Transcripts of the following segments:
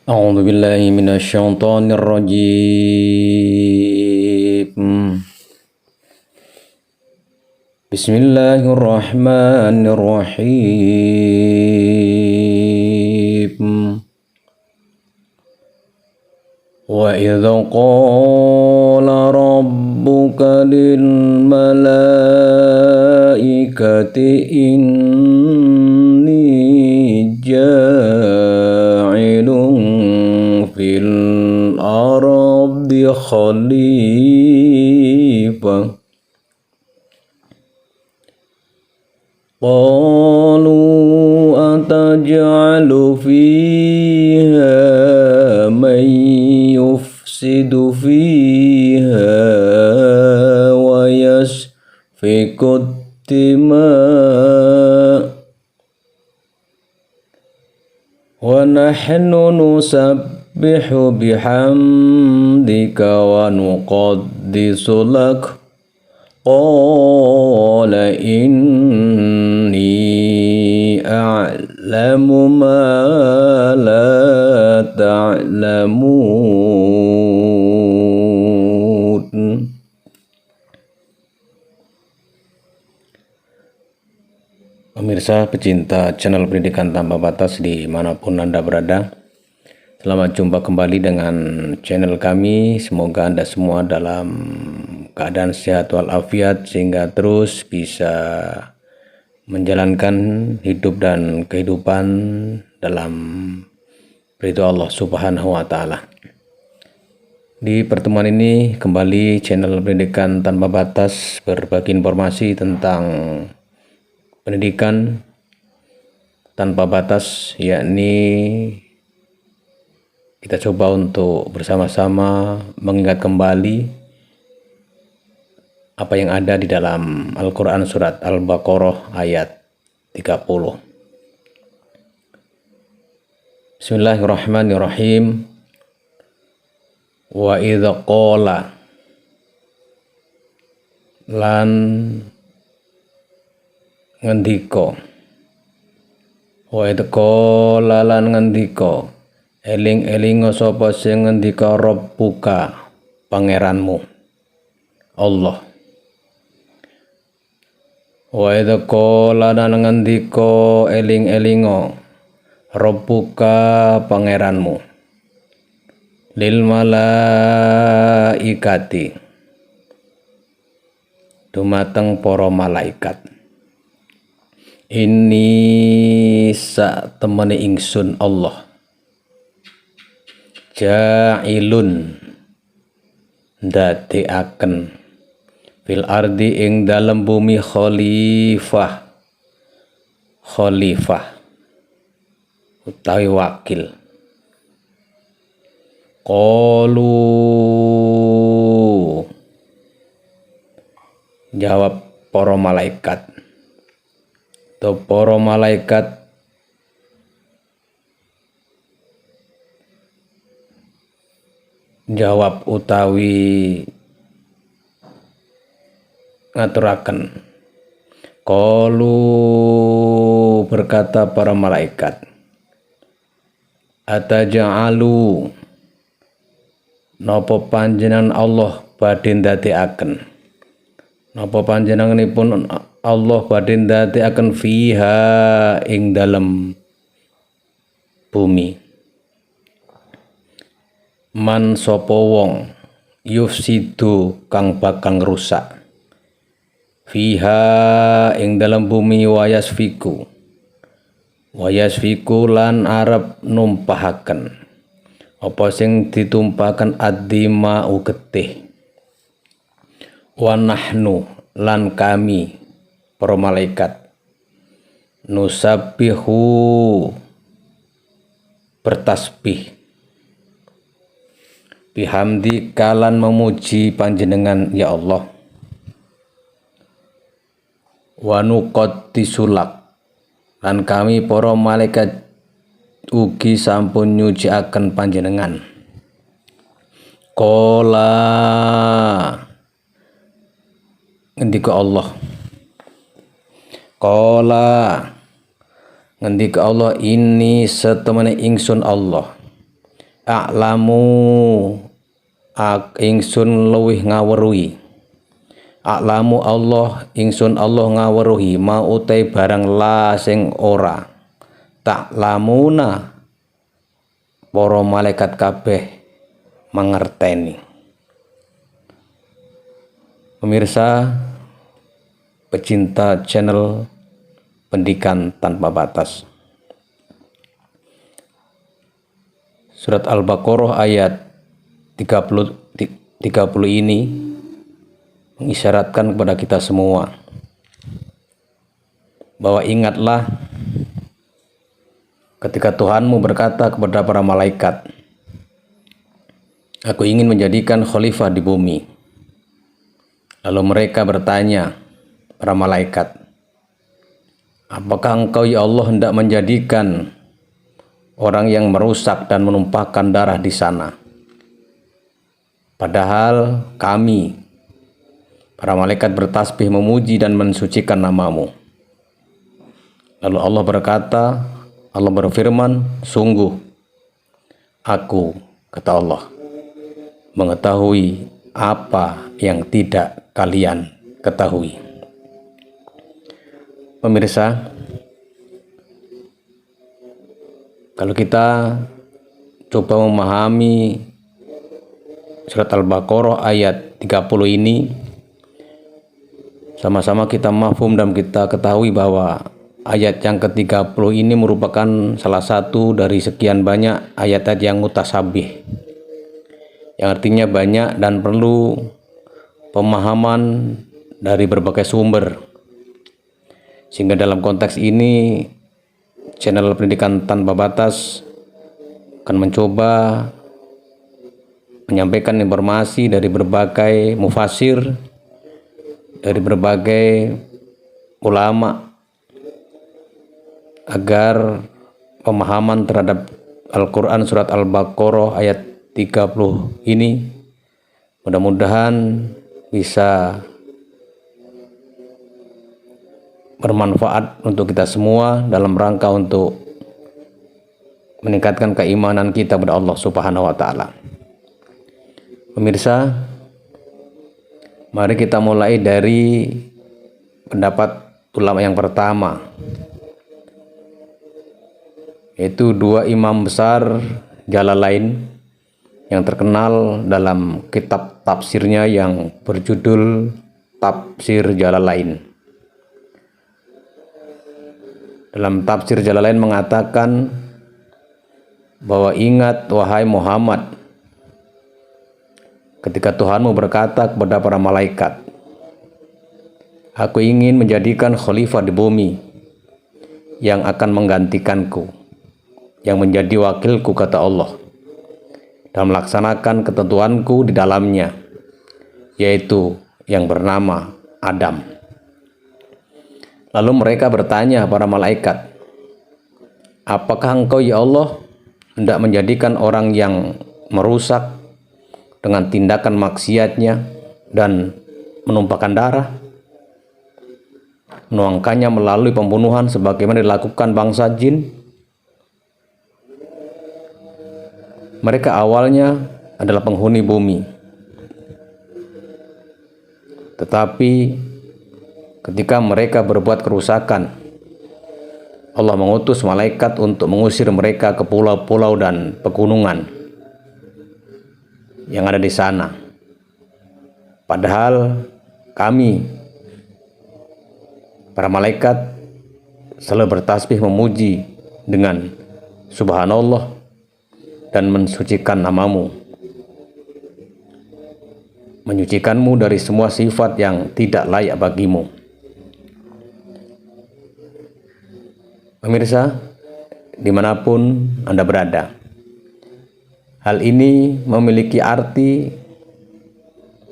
أعوذ بالله من الشيطان الرجيم. بسم الله الرحمن الرحيم. وإذ قال ربك للملائكة إني جاعل في الأرض خليفة قالوا أتجعل فيها من يفسد فيها ويسفك الدماء ونحن نسبح بحمدك ونقدس لك قال إني أعلم ما لا تعلمون. Pemirsa pecinta channel Pendidikan Tanpa Batas dimanapun Anda berada, selamat jumpa kembali dengan channel kami. Semoga Anda semua dalam keadaan sehat walafiat sehingga terus bisa menjalankan hidup dan kehidupan dalam ridho Allah Subhanahu wa Ta'ala. Di pertemuan ini kembali channel Pendidikan Tanpa Batas berbagi informasi tentang pendidikan tanpa batas, yakni kita coba untuk bersama-sama mengingat kembali apa yang ada di dalam Al-Quran surat Al-Baqarah ayat 30. Bismillahirrahmanirrahim. Wa idza qala lan ngendika, wa idza qala lan ngendika, eling-elinga sapa sing ngendika Rabbuka pangeranmu Allah. Wa idza qala lan ngendika eling-elinga Rabbuka pangeranmu lil malaikati dumateng para malaikat, ini sak temene ingsun Allah ja'ilun ndadekaken fil ardi ing dalem bumi khalifah utawi wakil. Qalu jawab para malaikat, atau para malaikat jawab utawi ngaturaken. Qalu berkata para malaikat, ataja'alu napa panjenengan Allah badhe ndadekaken, napa panjenenganipun Allah badhe ndadekaken fiha ing dalem bumi man sapa wong yufsidu kang bakal rusak fiha ing dalem bumi wayasfiku lan arep numpahaken apa sing ditumpahaken adima getih. Wa nahnu lan kami para malaikat nusabbihu bertasbih bihamdi kalan memuji panjenengan ya Allah. Wa nuqaddisulak lan kami para malaikat ugi sampun nyuciaken panjenengan. Qala ngendika Allah, qala ngendika Allah, ini setemene ingsun Allah a'lamu ingsun luwih ngaweruhi. A'lamu Allah ingsun Allah ngaweruhi ma utai barang la sing ora. Ta'lamuna para malaikat kabeh mangerteni. Pemirsa pecinta channel Pendidikan Tanpa Batas, surat Al-Baqarah ayat 30 ini mengisyaratkan kepada kita semua bahwa ingatlah ketika Tuhanmu berkata kepada para malaikat, aku ingin menjadikan khalifah di bumi. Lalu mereka bertanya, para malaikat, apakah engkau ya Allah hendak menjadikan orang yang merusak dan menumpahkan darah di sana? Padahal kami, para malaikat bertasbih memuji dan mensucikan namamu. Lalu Allah berkata, Allah berfirman, sungguh aku, kata Allah, mengetahui apa yang tidak kalian ketahui. Pemirsa, kalau kita coba memahami surat Al-Baqarah ayat 30 ini, sama-sama kita mafhum dan kita ketahui bahwa ayat yang ke-30 ini merupakan salah satu dari sekian banyak ayat-ayat yang mutasabih, yang artinya banyak dan perlu pemahaman dari berbagai sumber. Sehingga dalam konteks ini channel Pendidikan Tanpa Batas akan mencoba menyampaikan informasi dari berbagai mufasir, dari berbagai ulama, agar pemahaman terhadap Al-Quran surat Al-Baqarah ayat 30 ini mudah-mudahan bisa bermanfaat untuk kita semua dalam rangka untuk meningkatkan keimanan kita kepada Allah Subhanahu wa Ta'ala. Pemirsa, mari kita mulai dari pendapat ulama yang pertama, yaitu dua imam besar Jalalain yang terkenal dalam kitab tafsirnya yang berjudul Tafsir Jalalain. Dalam tafsir Jalalain mengatakan bahwa ingat wahai Muhammad, ketika Tuhanmu berkata kepada para malaikat, aku ingin menjadikan khalifah di bumi yang akan menggantikanku, yang menjadi wakilku, kata Allah, dan melaksanakan ketentuanku di dalamnya, yaitu yang bernama Adam. Lalu mereka bertanya para malaikat, apakah engkau ya Allah hendak menjadikan orang yang merusak dengan tindakan maksiatnya dan menumpahkan darah, menuangkannya melalui pembunuhan sebagaimana dilakukan bangsa jin? Mereka awalnya adalah penghuni bumi, tetapi ketika mereka berbuat kerusakan, Allah mengutus malaikat untuk mengusir mereka ke pulau-pulau dan pegunungan yang ada di sana. Padahal kami, para malaikat, selalu bertasbih memuji dengan Subhanallah dan mensucikan namamu, menyucikanmu dari semua sifat yang tidak layak bagimu. Pemirsa, dimanapun Anda berada, hal ini memiliki arti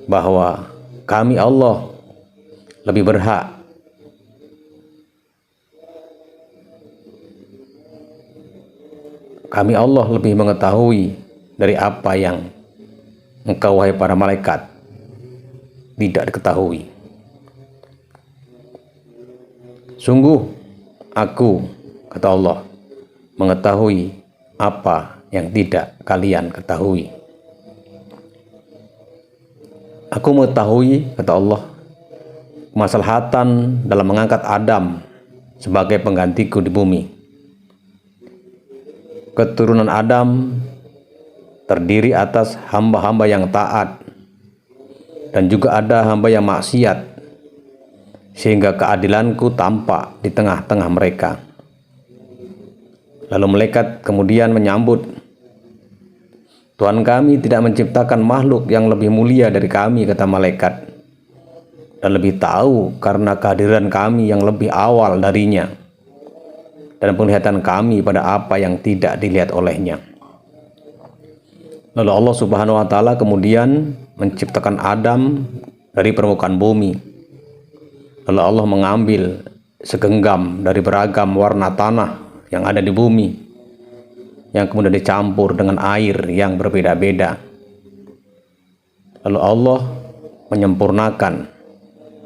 bahwa kami Allah lebih berhak lebih mengetahui dari apa yang engkau wahai para malaikat tidak diketahui. Sungguh aku, kata Allah, mengetahui apa yang tidak kalian ketahui. Aku mengetahui, kata Allah, kemaslahatan dalam mengangkat Adam sebagai penggantiku di bumi. Keturunan Adam terdiri atas hamba-hamba yang taat dan juga ada hamba yang maksiat, sehingga keadilanku tampak di tengah-tengah mereka. Lalu malaikat kemudian menyambut, Tuhan kami tidak menciptakan makhluk yang lebih mulia dari kami, kata malaikat, dan lebih tahu karena kehadiran kami yang lebih awal darinya, dan penglihatan kami pada apa yang tidak dilihat olehnya. Lalu Allah Subhanahu wa Ta'ala kemudian menciptakan Adam dari permukaan bumi. Lalu Allah mengambil segenggam dari beragam warna tanah yang ada di bumi, yang kemudian dicampur dengan air yang berbeda-beda. Lalu Allah menyempurnakan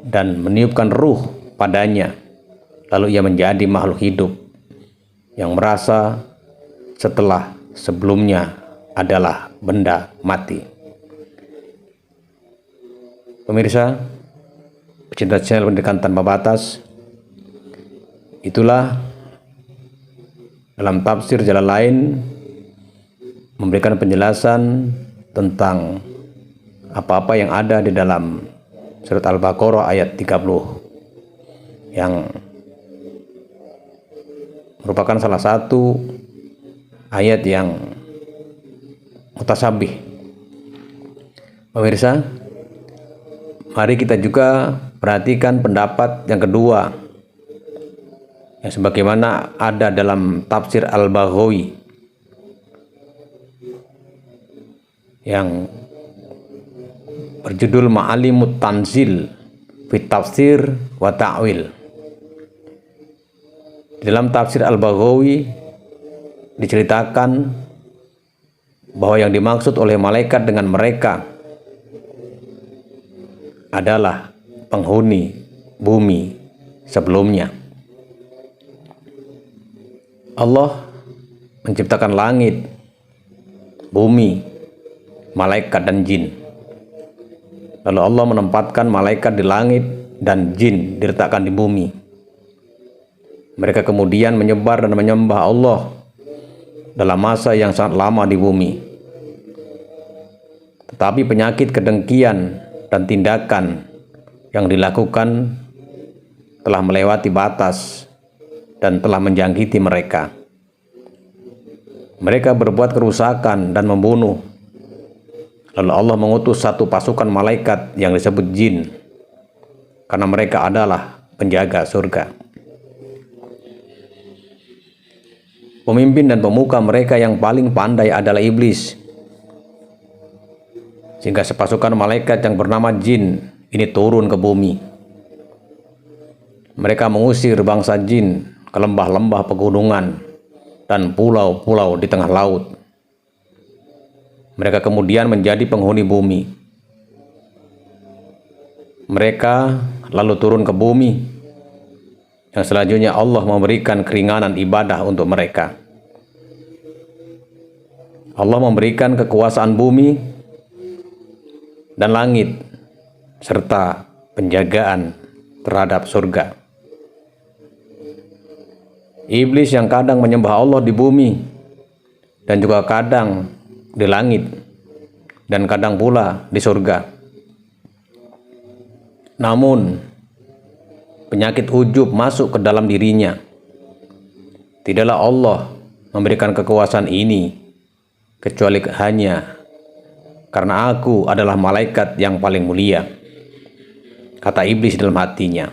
dan meniupkan ruh padanya. Lalu ia menjadi makhluk hidup yang merasa setelah sebelumnya adalah benda mati. Pemirsa, pecinta channel Pendidikan Tanpa Batas, itulah dalam tafsir jalan lain memberikan penjelasan tentang apa-apa yang ada di dalam surat Al-Baqarah ayat 30 yang merupakan salah satu ayat yang mutasabih. Pemirsa, mari kita juga perhatikan pendapat yang kedua yang sebagaimana ada dalam tafsir Al-Baghawi yang berjudul Ma'alimut Tanzil fi Tafsir wa Ta'wil. Di dalam tafsir Al-Baghawi diceritakan bahwa yang dimaksud oleh malaikat dengan mereka adalah penghuni bumi sebelumnya. Allah menciptakan langit, bumi, malaikat dan jin. Lalu Allah menempatkan malaikat di langit dan jin diletakkan di bumi. Mereka kemudian menyebar dan menyembah Allah dalam masa yang sangat lama di bumi. Tetapi penyakit kedengkian dan tindakan yang dilakukan telah melewati batas dan telah menjangkiti mereka. Mereka berbuat kerusakan dan membunuh. Lalu Allah mengutus satu pasukan malaikat yang disebut jin, karena mereka adalah penjaga surga. Pemimpin dan pemuka mereka yang paling pandai adalah iblis, sehingga sepasukan malaikat yang bernama jin ini turun ke bumi. Mereka mengusir bangsa jin ke lembah-lembah pegunungan dan pulau-pulau di tengah laut. Mereka kemudian menjadi penghuni bumi. Mereka lalu turun ke bumi, yang selanjutnya Allah memberikan keringanan ibadah untuk mereka. Allah memberikan kekuasaan bumi dan langit serta penjagaan terhadap surga. Iblis yang kadang menyembah Allah di bumi dan juga kadang di langit dan kadang pula di surga. Namun penyakit ujub masuk ke dalam dirinya. Tidaklah Allah memberikan kekuasaan ini kecuali hanya karena aku adalah malaikat yang paling mulia, kata iblis dalam hatinya.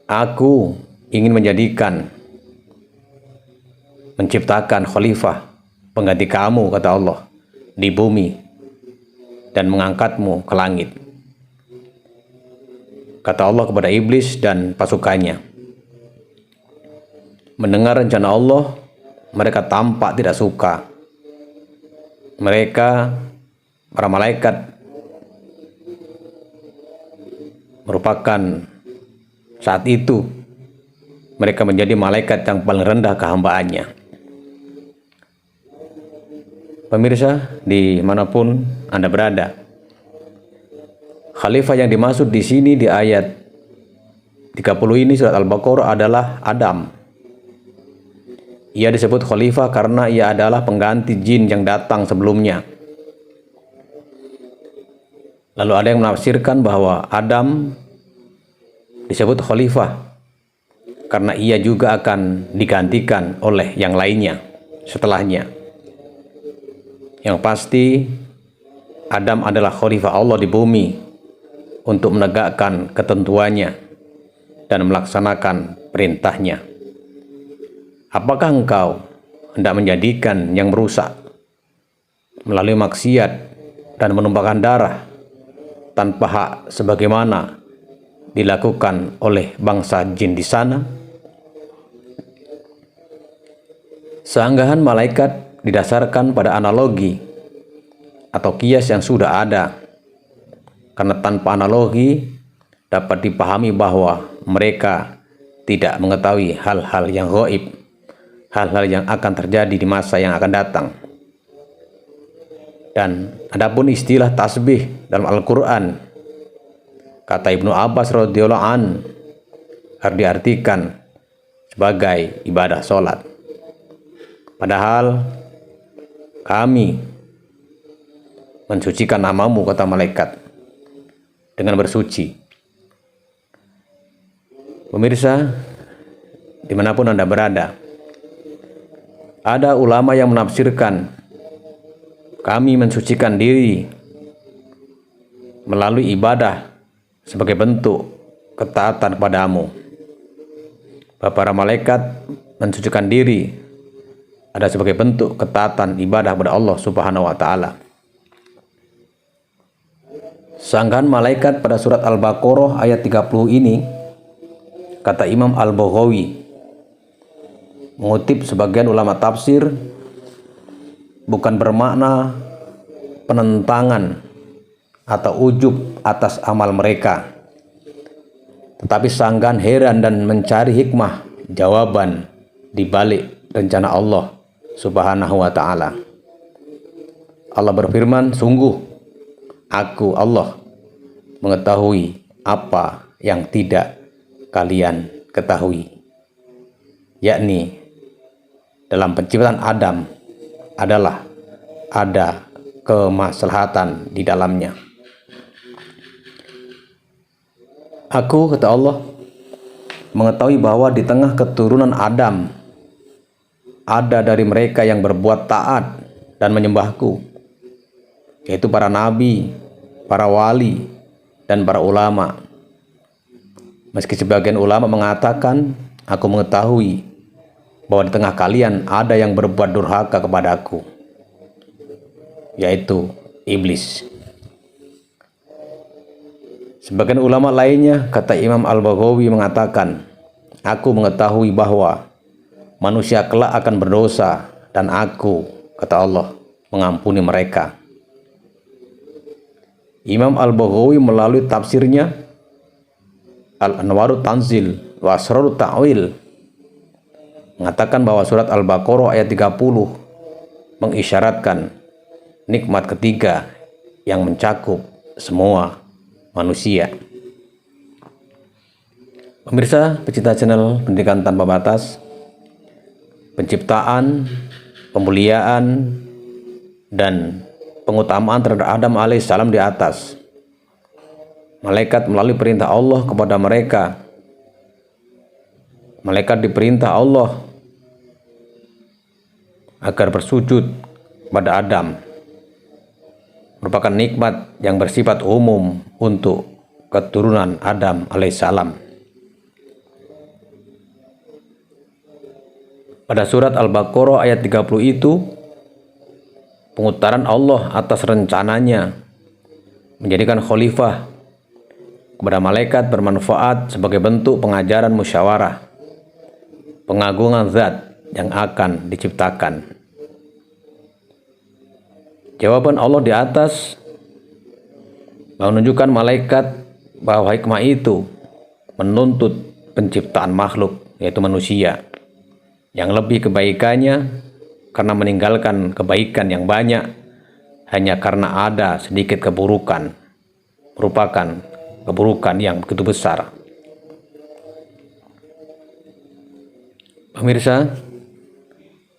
Aku ingin menciptakan khalifah pengganti kamu, kata Allah, di bumi dan mengangkatmu ke langit, kata Allah kepada iblis dan pasukannya. Mendengar rencana Allah, mereka tampak tidak suka. Mereka, para malaikat, merupakan saat itu mereka menjadi malaikat yang paling rendah kehambaannya. Pemirsa, dimanapun Anda berada, khalifah yang dimaksud di sini di ayat 30 ini surat Al-Baqarah adalah Adam. Ia disebut khalifah karena ia adalah pengganti jin yang datang sebelumnya. Lalu ada yang menafsirkan bahwa Adam disebut khalifah karena ia juga akan digantikan oleh yang lainnya setelahnya. Yang pasti Adam adalah khalifah Allah di bumi untuk menegakkan ketentuannya dan melaksanakan perintahnya. Apakah engkau hendak menjadikan yang merusak melalui maksiat dan menumpahkan darah tanpa hak sebagaimana dilakukan oleh bangsa jin di sana? Seanggahan malaikat didasarkan pada analogi atau kias yang sudah ada, karena tanpa analogi dapat dipahami bahwa mereka tidak mengetahui hal-hal yang gaib, hal-hal yang akan terjadi di masa yang akan datang. Dan adapun istilah tasbih dalam Al-Quran, kata Ibnu Abbas radhiyallahu an, harus diartikan sebagai ibadah sholat. Padahal kami mensucikan namamu, kata malaikat, dengan bersuci. Pemirsa, dimanapun Anda berada, ada ulama yang menafsirkan kami mensucikan diri melalui ibadah sebagai bentuk ketaatan padamu. Para malaikat mensucikan diri ada sebagai bentuk ketaatan ibadah kepada Allah Subhanahu wa Ta'ala. Sanggahan malaikat pada surat Al-Baqarah ayat 30 ini, kata Imam Al-Baghawi, mengutip sebagian ulama tafsir, bukan bermakna penentangan atau ujub atas amal mereka, tetapi sanggahan heran dan mencari hikmah jawaban di balik rencana Allah Subhanahu wa Ta'ala. Allah berfirman, sungguh aku Allah mengetahui apa yang tidak kalian ketahui, yakni dalam penciptaan Adam adalah ada kemaslahatan di dalamnya. Aku, kata Allah, mengetahui bahwa di tengah keturunan Adam ada dari mereka yang berbuat taat dan menyembahku, yaitu para nabi, para wali, dan para ulama. Meski sebagian ulama mengatakan, aku mengetahui bahwa di tengah kalian ada yang berbuat durhaka kepadaku, yaitu iblis. Sebagian ulama lainnya, kata Imam Al-Baghawi, mengatakan, aku mengetahui bahwa manusia kelak akan berdosa dan aku, kata Allah, mengampuni mereka. Imam Al-Baghawi melalui tafsirnya Al-Anwarut Tanzil wa Asrarut Ta'wil mengatakan bahwa surat Al-Baqarah ayat 30 mengisyaratkan nikmat ketiga yang mencakup semua manusia. Pemirsa pecinta channel Pendidikan Tanpa Batas, penciptaan, pemuliaan, dan pengutamaan terhadap Adam alaihissalam di atas. Malaikat melalui perintah Allah kepada mereka. Malaikat diperintah Allah agar bersujud pada Adam. Merupakan nikmat yang bersifat umum untuk keturunan Adam alaihissalam. Pada surat Al-Baqarah ayat 30 itu, pengutaran Allah atas rencananya menjadikan khalifah kepada malaikat bermanfaat sebagai bentuk pengajaran musyawarah, pengagungan zat yang akan diciptakan. Jawaban Allah di atas menunjukkan malaikat bahwa hikmah itu menuntut penciptaan makhluk, yaitu manusia, yang lebih kebaikannya karena meninggalkan kebaikan yang banyak hanya karena ada sedikit keburukan, merupakan keburukan yang begitu besar. Pemirsa,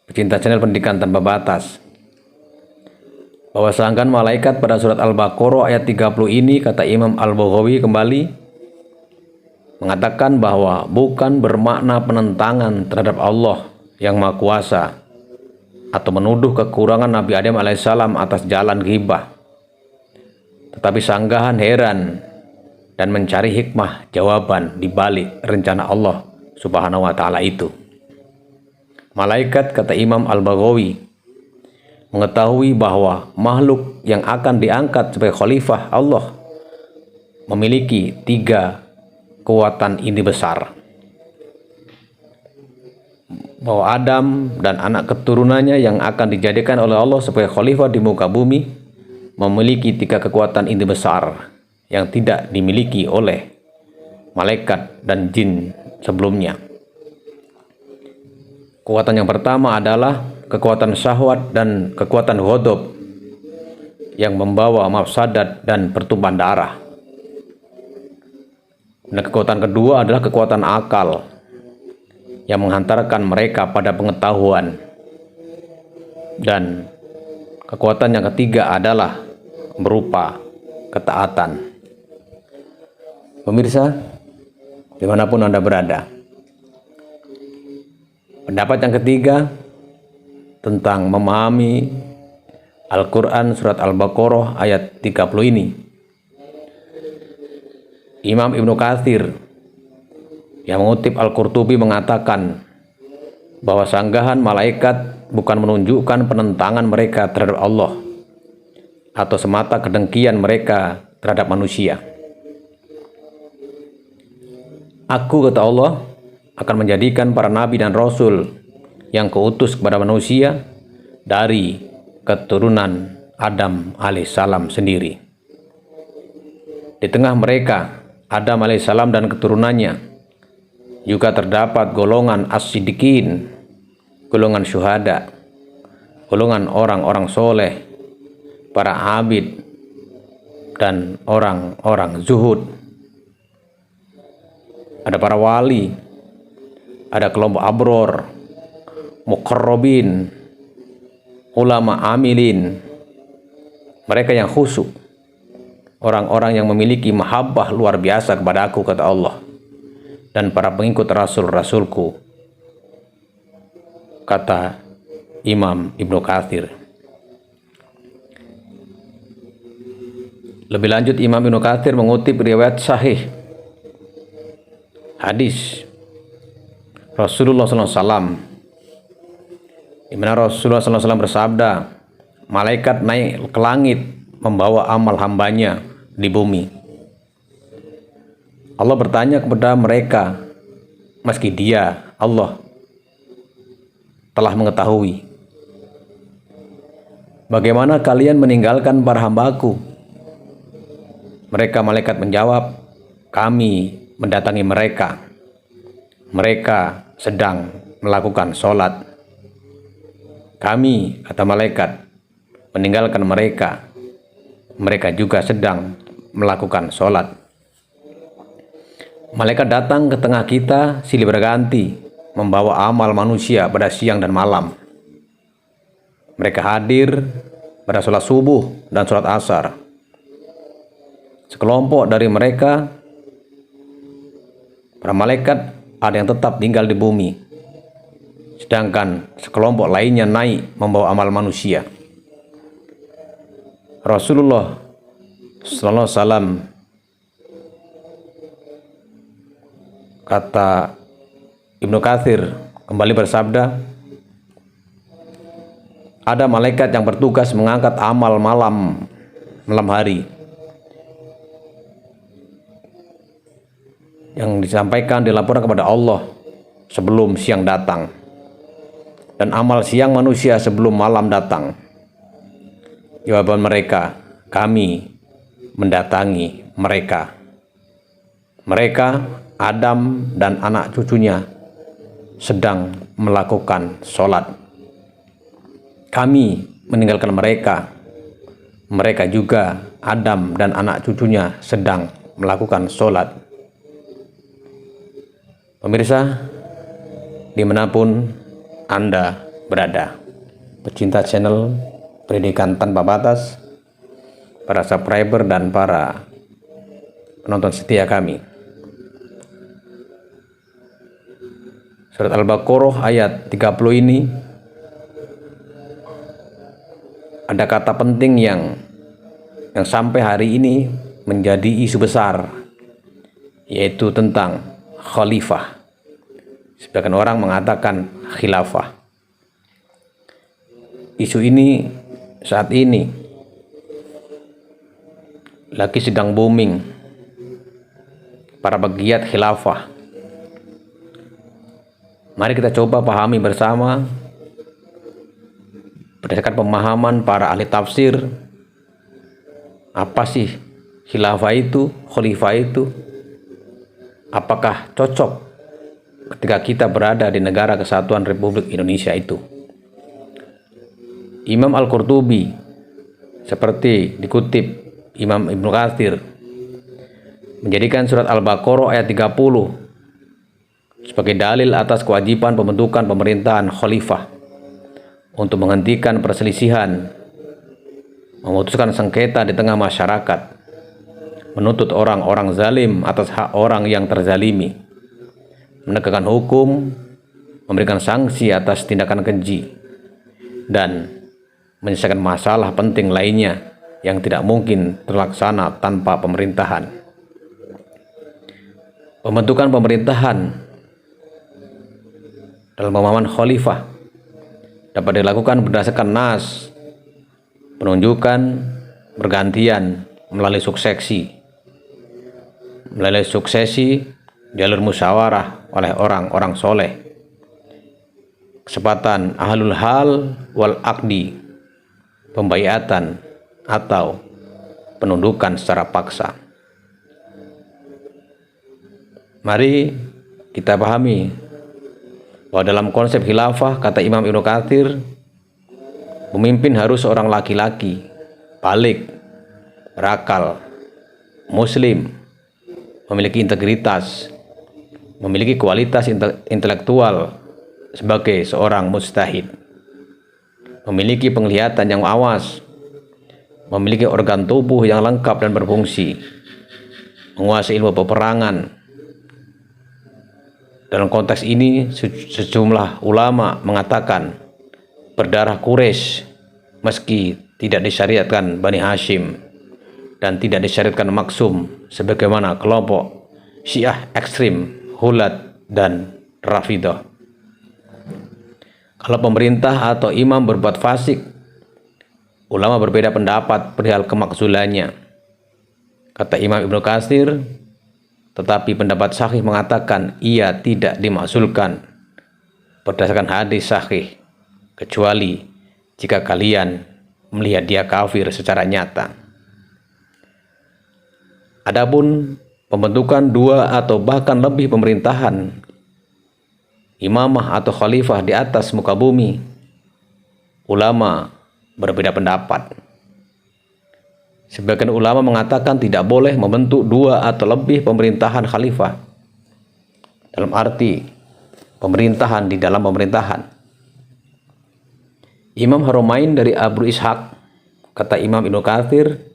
pecinta channel Pendidikan Tanpa Batas, bahwa sangkaan malaikat pada surat Al-Baqarah ayat 30 ini, kata Imam Al-Baghawi kembali mengatakan bahwa bukan bermakna penentangan terhadap Allah yang Maha Kuasa atau menuduh kekurangan Nabi Adam alaihissalam atas jalan ghibah, tetapi sanggahan heran dan mencari hikmah jawaban di balik rencana Allah Subhanahu wa Ta'ala itu. Malaikat, kata Imam Al-Baghawi, mengetahui bahwa makhluk yang akan diangkat sebagai khalifah Allah memiliki 3 kekuatan inti besar. Bahwa Adam dan anak keturunannya yang akan dijadikan oleh Allah sebagai khalifah di muka bumi memiliki 3 kekuatan inti besar yang tidak dimiliki oleh malaikat dan jin sebelumnya. Kekuatan yang pertama adalah kekuatan syahwat dan kekuatan ghadab yang membawa mafsadat dan pertumpahan darah. Dan kekuatan kedua adalah kekuatan akal yang menghantarkan mereka pada pengetahuan. Dan kekuatan yang ketiga adalah berupa ketaatan. Pemirsa, dimanapun Anda berada, pendapat yang ketiga tentang memahami Al-Quran surat Al-Baqarah ayat 30 ini, Imam Ibnu Katsir yang mengutip Al-Qurtubi mengatakan bahwa sanggahan malaikat bukan menunjukkan penentangan mereka terhadap Allah atau semata kedengkian mereka terhadap manusia. Aku, kata Allah, akan menjadikan para nabi dan rasul yang kuutus kepada manusia dari keturunan Adam alaihissalam sendiri. Di tengah mereka, Adam alaihissalam dan keturunannya, juga terdapat golongan as-siddiqin, golongan syuhada, golongan orang-orang soleh, para abid, dan orang-orang zuhud. Ada para wali, ada kelompok abror, muqarrabin, ulama amilin, mereka yang khusyuk, orang-orang yang memiliki mahabbah luar biasa kepada aku, kata Allah, dan para pengikut rasul-rasulku, kata Imam Ibnu Katsir. Lebih lanjut, Imam Ibnu Katsir mengutip riwayat sahih hadis Rasulullah SAW, di mana Rasulullah SAW bersabda, malaikat naik ke langit membawa amal hambanya di bumi. Allah bertanya kepada mereka, meski dia, Allah, telah mengetahui, bagaimana kalian meninggalkan para hambaku? Mereka malaikat menjawab, kami mendatangi mereka. Mereka sedang melakukan sholat. Kami, kata malaikat, meninggalkan mereka. Mereka juga sedang melakukan sholat. Malaikat datang ke tengah kita silih berganti, membawa amal manusia pada siang dan malam. Mereka hadir pada sholat subuh dan sholat asar. Sekelompok dari mereka, para malaikat, ada yang tetap tinggal di bumi, sedangkan sekelompok lainnya naik membawa amal manusia. Rasulullah sallallahu alaihi wasallam, kata Ibnu Katsir, kembali bersabda, ada malaikat yang bertugas mengangkat amal malam hari yang disampaikan, dilaporkan kepada Allah sebelum siang datang, dan amal siang manusia sebelum malam datang. Jawaban mereka, kami mendatangi mereka. Mereka, Adam dan anak cucunya, sedang melakukan sholat. kami meninggalkan mereka, mereka juga Adam dan anak cucunya sedang melakukan sholat. Pemirsa, dimanapun Anda berada, pecinta channel Pendidikan Tanpa Batas, para subscriber dan para penonton setia kami, surat Al-Baqarah ayat 30 ini ada kata penting yang sampai hari ini menjadi isu besar, yaitu tentang khalifah. Sebagian orang mengatakan khilafah. Isu ini saat ini lagi sedang booming. Para pegiat khilafah, mari kita coba pahami bersama berdasarkan pemahaman para ahli tafsir, apa sih khilafah itu, khalifah itu, apakah cocok ketika kita berada di negara kesatuan Republik Indonesia itu. Imam Al-Qurtubi, seperti dikutip Imam Ibnu Katsir, menjadikan surat Al-Baqarah ayat 30 sebagai dalil atas kewajiban pembentukan pemerintahan khalifah untuk menghentikan perselisihan, memutuskan sengketa di tengah masyarakat, menuntut orang-orang zalim atas hak orang yang terzalimi, menegakkan hukum, memberikan sanksi atas tindakan keji, dan menyelesaikan masalah penting lainnya yang tidak mungkin terlaksana tanpa pemerintahan. Pembentukan pemerintahan dalam pemahaman khalifah dapat dilakukan berdasarkan nas, penunjukan, bergantian melalui suksesi jalur musyawarah oleh orang-orang soleh, kesepakatan ahlul hal wal aqdi, pembaiatan atau penundukan secara paksa. Mari kita pahami bahwa dalam konsep khilafah, kata Imam Ibnu Katsir, pemimpin harus seorang laki-laki, baligh, berakal, muslim, memiliki integritas, memiliki kualitas intelektual sebagai seorang mujtahid, memiliki penglihatan yang awas, memiliki organ tubuh yang lengkap dan berfungsi, menguasai ilmu peperangan. Dalam konteks ini, sejumlah ulama mengatakan berdarah Quraisy meski tidak disyariatkan Bani Hashim dan tidak disyariatkan Maksum sebagaimana kelompok Syiah ekstrim, Hulat, dan Rafidah. Kalau pemerintah atau imam berbuat fasik, ulama berbeda pendapat perihal kemakzulannya. Kata Imam Ibnu Katsir, tetapi pendapat sahih mengatakan ia tidak dimakzulkan berdasarkan hadis sahih, kecuali jika kalian melihat dia kafir secara nyata. Adapun pembentukan dua atau bahkan lebih pemerintahan, imamah atau khalifah di atas muka bumi, ulama berbeda pendapat. Sebagian ulama mengatakan tidak boleh membentuk dua atau lebih pemerintahan khalifah, dalam arti pemerintahan di dalam pemerintahan. Imam Haromain dari Abu Ishaq, kata Imam Ibnu Katsir,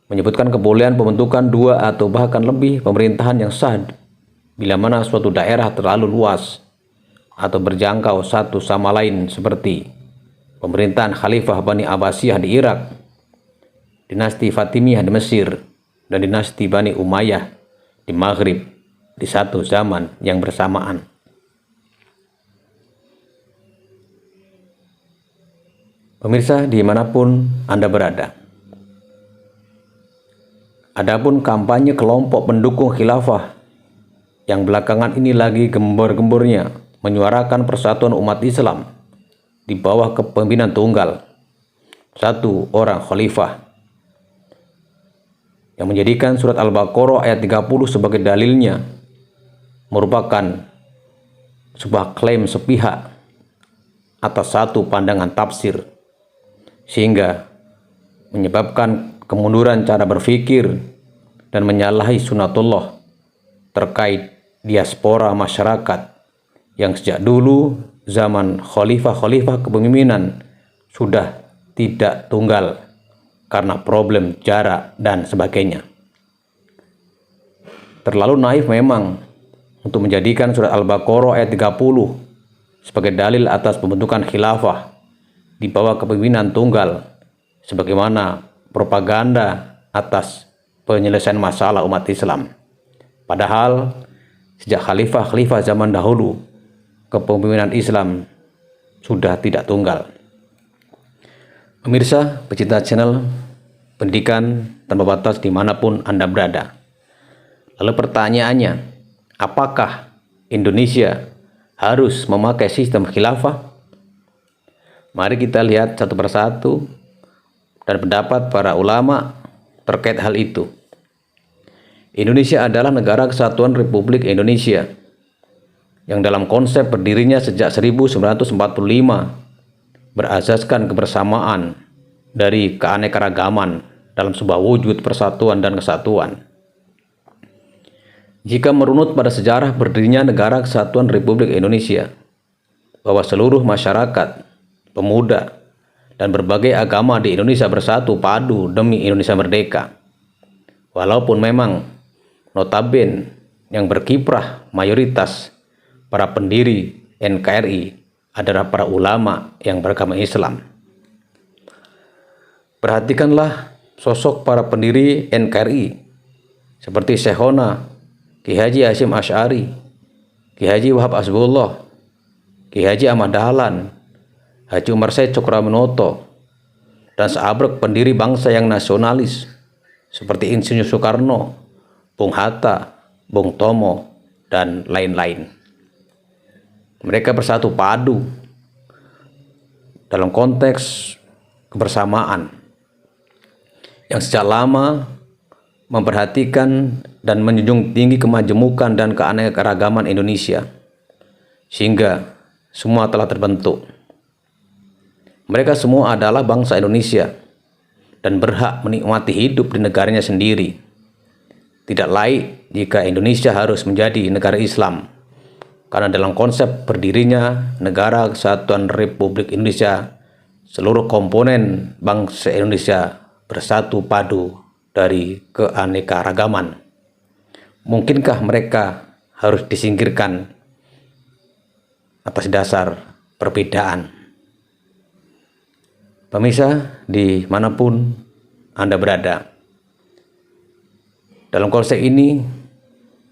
menyebutkan kebolehan pembentukan dua atau bahkan lebih pemerintahan yang sah bila mana suatu daerah terlalu luas atau berjangkau satu sama lain, seperti pemerintahan Khalifah Bani Abbasiyah di Irak, dinasti Fatimiyah di Mesir, dan dinasti Bani Umayyah di Maghrib di satu zaman yang bersamaan. Pemirsa dimanapun Anda berada, adapun kampanye kelompok pendukung khilafah yang belakangan ini lagi gembor-gembornya menyuarakan persatuan umat Islam di bawah kepemimpinan tunggal satu orang khalifah, yang menjadikan surat Al-Baqarah ayat 30 sebagai dalilnya, merupakan sebuah klaim sepihak atas satu pandangan tafsir sehingga menyebabkan kemunduran cara berpikir dan menyalahi sunatullah terkait diaspora masyarakat yang sejak dulu zaman khalifah-khalifah kepemimpinan sudah tidak tunggal karena problem jarak dan sebagainya. Terlalu naif memang untuk menjadikan surat Al-Baqarah ayat 30 sebagai dalil atas pembentukan khilafah di bawah kepemimpinan tunggal sebagaimana propaganda atas penyelesaian masalah umat Islam. Padahal sejak khalifah-khalifah zaman dahulu kepemimpinan Islam sudah tidak tunggal. Pemirsa, pecinta channel pendidikan tanpa batas dimanapun Anda berada. Lalu pertanyaannya, apakah Indonesia harus memakai sistem khilafah? Mari kita lihat satu persatu dan pendapat para ulama terkait hal itu. Indonesia adalah negara kesatuan Republik Indonesia yang dalam konsep berdirinya sejak 1945 berasaskan kebersamaan dari keanekaragaman dalam sebuah wujud persatuan dan kesatuan. Jika merunut pada sejarah berdirinya negara kesatuan Republik Indonesia, bahwa seluruh masyarakat, pemuda, dan berbagai agama di Indonesia bersatu padu demi Indonesia merdeka. Walaupun memang notabene yang berkiprah mayoritas para pendiri NKRI adalah para ulama yang beragama Islam. Perhatikanlah sosok para pendiri NKRI seperti Syekhona Ki Haji Hasyim Asy'ari, Ki Haji Wahab Asbullah, Ki Haji Ahmad Dahlan, Haji Umar Said Cokroaminoto, dan seabrek pendiri bangsa yang nasionalis seperti Insinyur Soekarno, Bung Hatta, Bung Tomo, dan lain-lain. Mereka bersatu padu dalam konteks kebersamaan yang sejak lama memperhatikan dan menjunjung tinggi kemajemukan dan keanekaragaman Indonesia, sehingga semua telah terbentuk. Mereka semua adalah bangsa Indonesia dan berhak menikmati hidup di negaranya sendiri. Tidak laik jika Indonesia harus menjadi negara Islam, karena dalam konsep berdirinya negara kesatuan Republik Indonesia, seluruh komponen bangsa Indonesia bersatu padu dari keanekaragaman. Mungkinkah mereka harus disingkirkan atas dasar perbedaan? Pemirsa, dimanapun Anda berada, dalam konsep ini,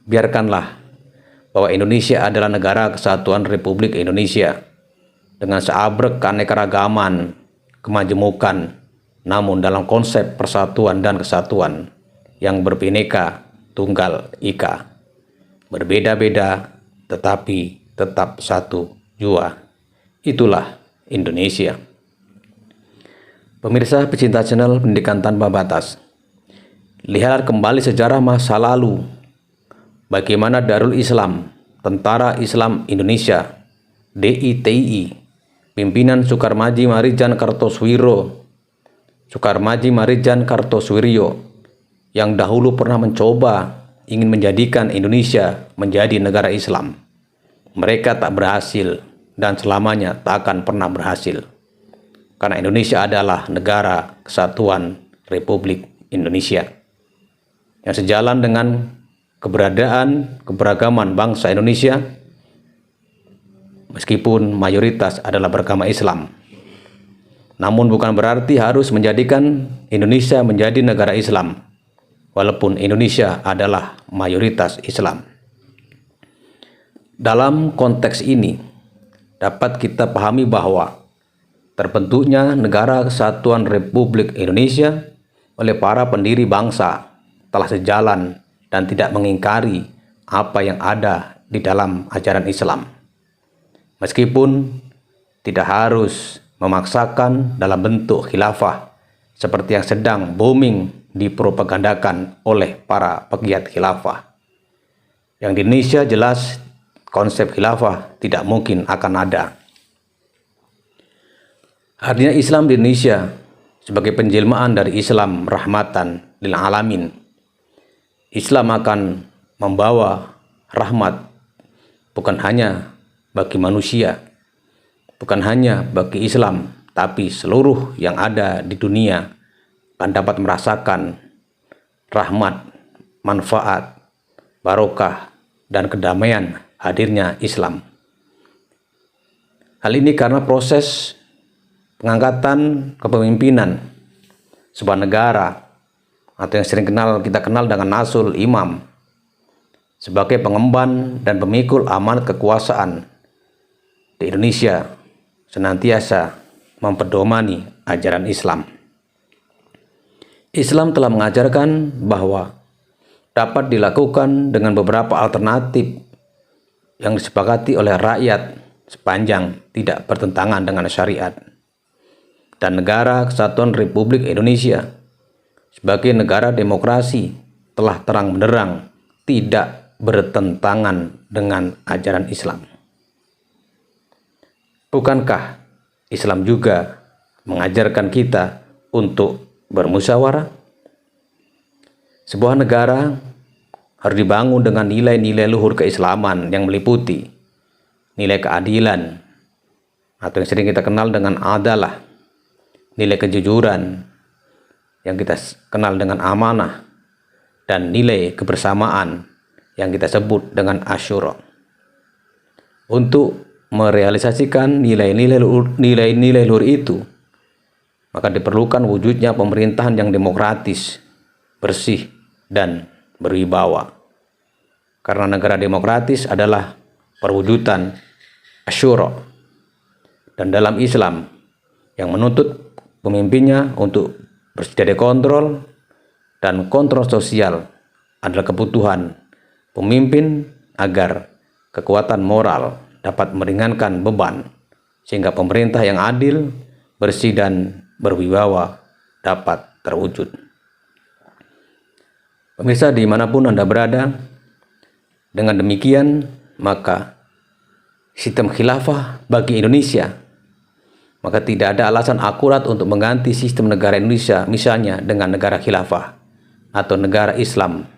biarkanlah bahwa Indonesia adalah negara kesatuan Republik Indonesia dengan seabrek keanekaragaman, kemajemukan, namun dalam konsep persatuan dan kesatuan yang berbineka tunggal ika, berbeda-beda tetapi tetap satu jua. Itulah Indonesia. Pemirsa pecinta channel Pendidikan Tanpa Batas, lihat kembali sejarah masa lalu, bagaimana Darul Islam, Tentara Islam Indonesia, DITI, pimpinan Soekarmaji Marijan Kartosuwiro, Soekarmaji Marijan Kartosuwiryo, yang dahulu pernah mencoba ingin menjadikan Indonesia menjadi negara Islam. Mereka tak berhasil dan selamanya tak akan pernah berhasil. Karena Indonesia adalah negara kesatuan Republik Indonesia yang sejalan dengan keberagaman bangsa Indonesia, meskipun mayoritas adalah beragama Islam. Namun bukan berarti harus menjadikan Indonesia menjadi negara Islam, walaupun Indonesia adalah mayoritas Islam. Dalam konteks ini, dapat kita pahami bahwa terbentuknya negara kesatuan Republik Indonesia oleh para pendiri bangsa telah sejalan dan tidak mengingkari apa yang ada di dalam ajaran Islam. Meskipun tidak harus memaksakan dalam bentuk khilafah seperti yang sedang booming dipropagandakan oleh para pegiat khilafah. Yang di Indonesia jelas konsep khilafah tidak mungkin akan ada. Artinya Islam di Indonesia sebagai penjelmaan dari Islam rahmatan lil alamin. Islam akan membawa rahmat bukan hanya bagi manusia, bukan hanya bagi Islam, tapi seluruh yang ada di dunia akan dapat merasakan rahmat, manfaat, barokah, dan kedamaian hadirnya Islam. Hal ini karena proses pengangkatan kepemimpinan sebuah negara atau yang sering kita kenal dengan Nasul Imam sebagai pengemban dan pemikul amanat kekuasaan di Indonesia senantiasa mempedomani ajaran Islam. Islam telah mengajarkan bahwa dapat dilakukan dengan beberapa alternatif yang disepakati oleh rakyat sepanjang tidak bertentangan dengan syariat. Dan Negara Kesatuan Republik Indonesia sebagai negara demokrasi telah terang benderang tidak bertentangan dengan ajaran Islam. Bukankah Islam juga mengajarkan kita untuk bermusyawarah? Sebuah negara harus dibangun dengan nilai-nilai luhur keislaman yang meliputi nilai keadilan atau yang sering kita kenal dengan adalah, nilai kejujuran yang kita kenal dengan amanah, dan nilai kebersamaan yang kita sebut dengan asyura. Untuk merealisasikan nilai-nilai luhur itu, maka diperlukan wujudnya pemerintahan yang demokratis, bersih, dan berwibawa. Karena negara demokratis adalah perwujudan asyura. Dan dalam Islam yang menuntut pemimpinnya untuk bersedia kontrol, dan kontrol sosial adalah kebutuhan pemimpin agar kekuatan moral dapat meringankan beban, sehingga pemerintah yang adil, bersih, dan berwibawa dapat terwujud. Pemirsa dimanapun Anda berada, dengan demikian maka sistem khilafah bagi Indonesia, maka tidak ada alasan akurat untuk mengganti sistem negara Indonesia misalnya dengan negara khilafah atau negara Islam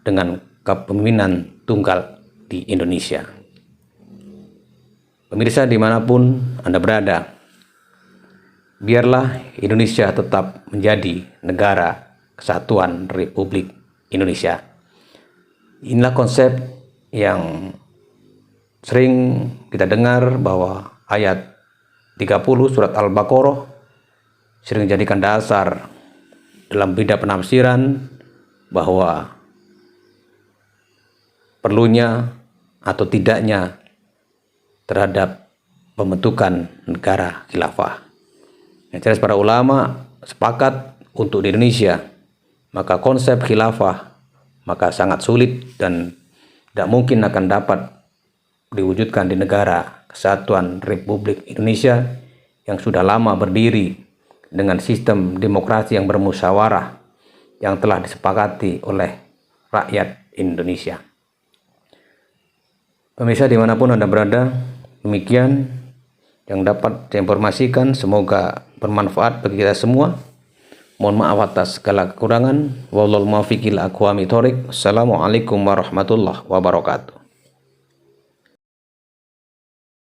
dengan kepemimpinan tunggal di Indonesia. Pemirsa dimanapun Anda berada, biarlah Indonesia tetap menjadi negara kesatuan Republik Indonesia. Inilah konsep yang sering kita dengar bahwa ayat 30 surat Al-Baqarah sering dijadikan dasar dalam bidang penafsiran bahwa perlunya atau tidaknya terhadap pembentukan negara khilafah. Yang jelas para ulama sepakat untuk di Indonesia, maka konsep khilafah maka sangat sulit dan tidak mungkin akan dapat diwujudkan di negara Kesatuan Republik Indonesia yang sudah lama berdiri dengan sistem demokrasi yang bermusyawarah yang telah disepakati oleh rakyat Indonesia. Pemirsa dimanapun Anda berada, demikian yang dapat saya informasikan, semoga bermanfaat bagi kita semua. Mohon maaf atas segala kekurangan. Wallahul muwaffiq ila aqwamit thoriq. Assalamualaikum warahmatullahi wabarakatuh.